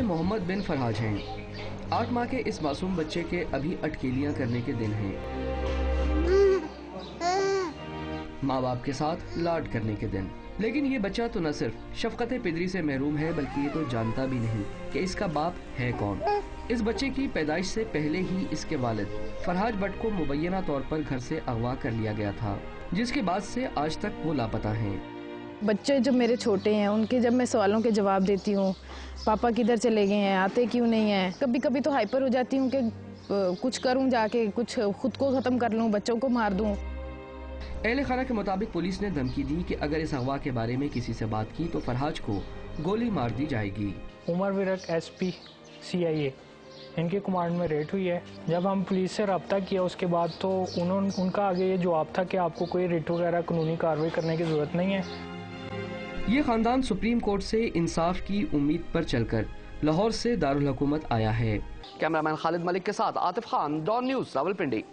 मोहम्मद बिन फरहाज हैं। 8 माह के इस मासूम बच्चे के अभी अटकेलियां करने के दिन हैं, माँ बाप के साथ लाड करने के दिन। लेकिन ये बच्चा तो न सिर्फ शफकत पिदरी से महरूम है, बल्कि ये तो जानता भी नहीं कि इसका बाप है कौन। इस बच्चे की पैदाइश से पहले ही इसके वालिद फरहाज भट्ट को मुबैना तौर पर घर से अगवा कर लिया गया था, जिसके बाद से आज तक वो लापता हैं। बच्चे जब मेरे छोटे हैं, उनके जब मैं सवालों के जवाब देती हूँ, पापा किधर चले गए हैं, आते क्यों नहीं हैं, कभी कभी तो हाइपर हो जाती हूँ कि कुछ करूँ जाके, कुछ खुद को ख़त्म कर लूँ, बच्चों को मार दूँ। अहले खाना के मुताबिक पुलिस ने धमकी दी कि अगर इस अगवा के बारे में किसी से बात की तो फरहाज को गोली मार दी जाएगी। उमर विरक SP CIA इनके कमांड में रेड हुई है। जब हम पुलिस से रब्ता किया उसके बाद तो उनका आगे ये जवाब था कि आपको कोई रिट वगैरह कानूनी कार्रवाई करने की जरूरत नहीं है। ये खानदान सुप्रीम कोर्ट से इंसाफ की उम्मीद पर चलकर लाहौर से दारुल हुकूमत आया है। कैमरामैन खालिद मलिक के साथ आतिफ खान, डॉन न्यूज़, रावलपिंडी।